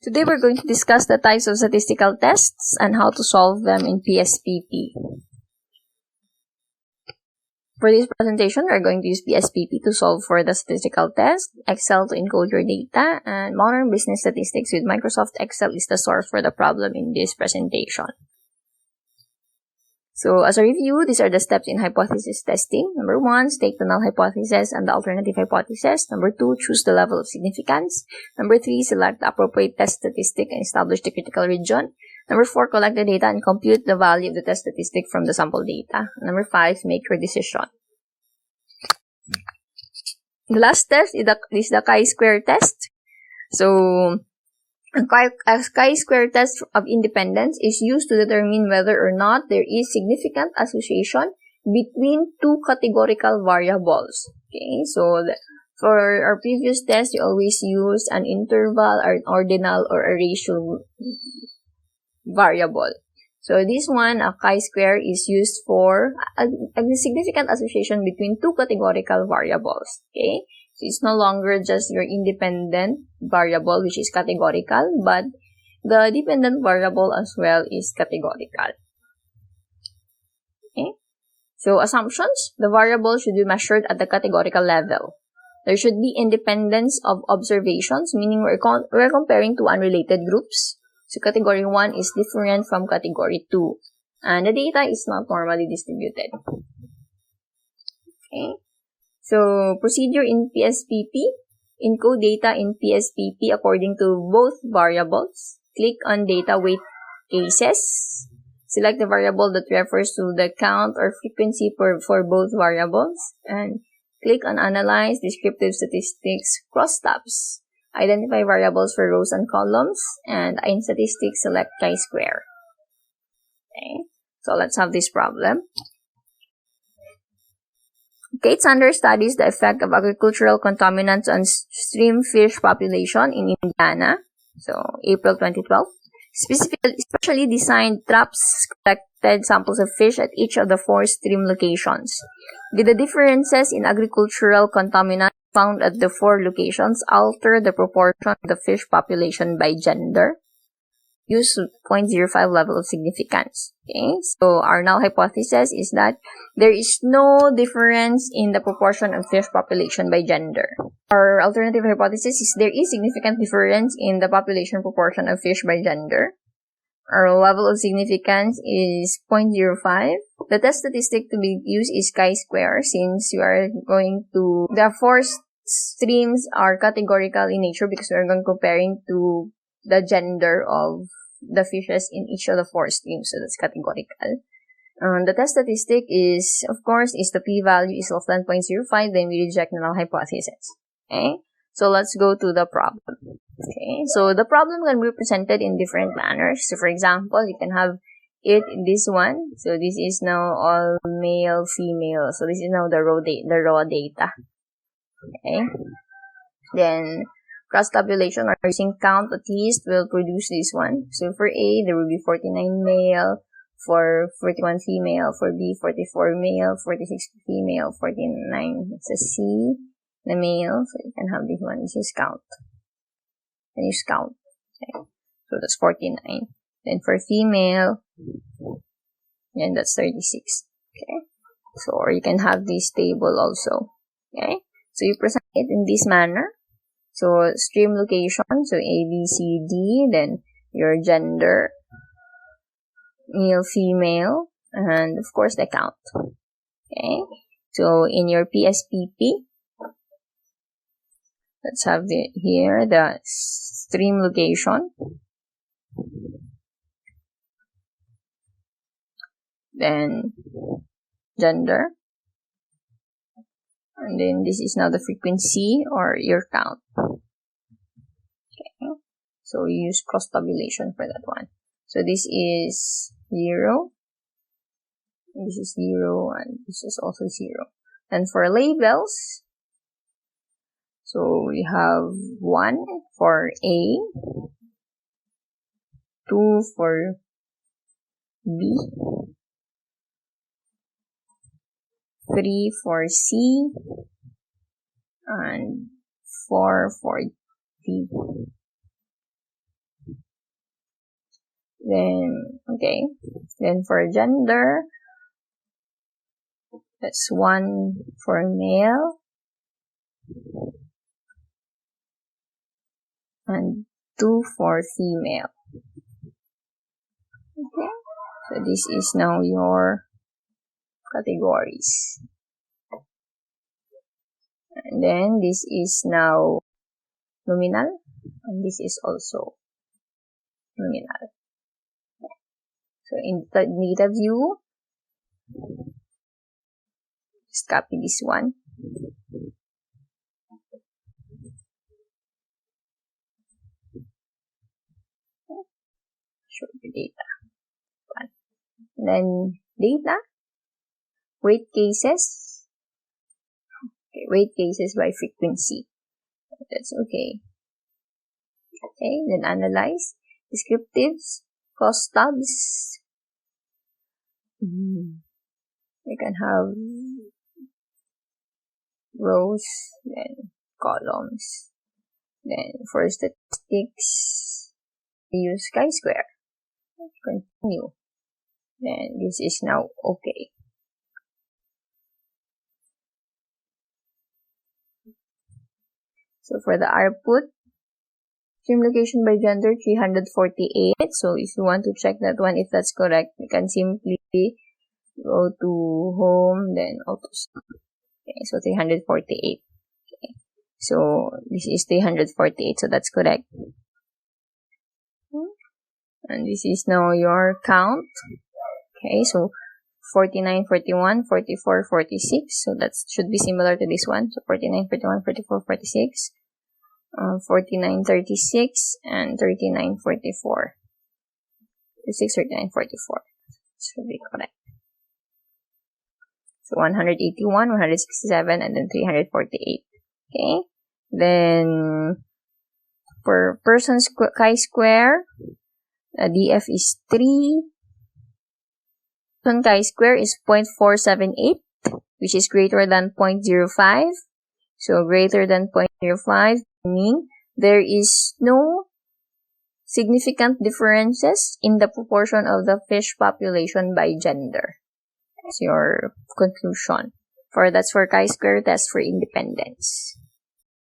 Today we're going to discuss the types of statistical tests and how to solve them in PSPP. For this presentation, we're going to use PSPP to solve for the statistical test, Excel to encode your data, and modern business statistics with Microsoft Excel is the source for the problem in this presentation. So, as a review, these are the steps in hypothesis testing. Number 1, state the null hypothesis and the alternative hypothesis. Number 2, choose the level of significance. Number 3, select the appropriate test statistic and establish the critical region. Number 4, collect the data and compute the value of the test statistic from the sample data. Number 5, make your decision. The last test is the chi-square test. So, a chi-square test of independence is used to determine whether or not there is significant association between two categorical variables. Okay, so for our previous test, we always use an interval, or an ordinal, or a ratio variable. So this one, a chi-square, is used for a significant association between two categorical variables. Okay. So it's no longer just your independent variable, which is categorical, but the dependent variable as well is categorical. Okay. So assumptions, the variable should be measured at the categorical level. There should be independence of observations, meaning we're comparing two unrelated groups. So category 1 is different from category 2. And the data is not normally distributed. Okay. So, procedure in PSPP. Encode data in PSPP according to both variables. Click on data weight cases. Select the variable that refers to the count or frequency for both variables. And click on Analyze Descriptive Statistics Crosstabs. Identify variables for rows and columns. And in statistics, select chi-square. Okay. So, let's have this problem. Kate Sanders studies the effect of agricultural contaminants on stream fish population in Indiana. So, April 2012. Specially designed traps collected samples of fish at each of the 4 stream locations. Did the differences in agricultural contaminants found at the 4 locations alter the proportion of the fish population by gender? Use 0.05 level of significance. Okay, so our null hypothesis is that there is no difference in the proportion of fish population by gender. Our alternative hypothesis is there is significant difference in the population proportion of fish by gender. Our level of significance is 0.05. The test statistic to be used is chi-square, since you are going to, the 4 streams are categorical in nature because we are going comparing to the gender of the fishes in each of the 4 streams, so that's categorical. The test statistic is, of course, is the p-value is less than 0.05, then we reject the null hypothesis. Okay, so let's go to the problem. Okay, so the problem can be presented in different manners. So for example, you can have it in this one. So this is now all male, female. So this is now the raw data. Okay, then cross-tabulation or using count at least will produce this one. So for A, there will be 49 male, for 41 female, for B, 44 male, 46 female, 49. It's a C, the male. So you can have this one. This is count. And use count. Okay. So that's 49. Then for female, and that's 36. Okay. So, or you can have this table also. Okay. So you present it in this manner. So, stream location, so A, B, C, D, then your gender, male, female, and of course the count. Okay, so in your PSPP, let's have here the stream location, then gender, and then this is now the frequency or your count. Okay, so we use cross-tabulation for that one. So this is 0, this is 0, and this is also 0. And for labels, so we have 1 for A, 2 for B, 3 for C, and 4 for D. Then, okay. Then for gender, that's 1 for male and 2 for female. Okay. So this is now your categories. And then this is now nominal, and this is also nominal. So in the data view, just copy this one. Show the data. One. And then data, weight cases. Okay, weight cases by frequency. That's okay. Okay, then analyze. Descriptives, crosstabs. You can have rows, then columns. Then for statistics, use chi-square. Continue. Then this is now okay. So for the output, stream location by gender 348. So if you want to check that one, if that's correct, you can simply go to home, then auto. Okay, so 348. Okay. So this is 348, so that's correct. And this is now your count. Okay, so 49, 41, 44, 46. So that should be similar to this one. So 49, 41, 44, 46. 49, 36, and 39, 44. 36, 39, 44. Should be correct. So 181, 167, and then 348. Okay. Then for person's chi-square, DF is 3. Person chi-square is 0.478, which is greater than 0.05. So greater than 0.05, meaning there is no significant differences in the proportion of the fish population by gender. That's your conclusion. That's for chi-square test for independence.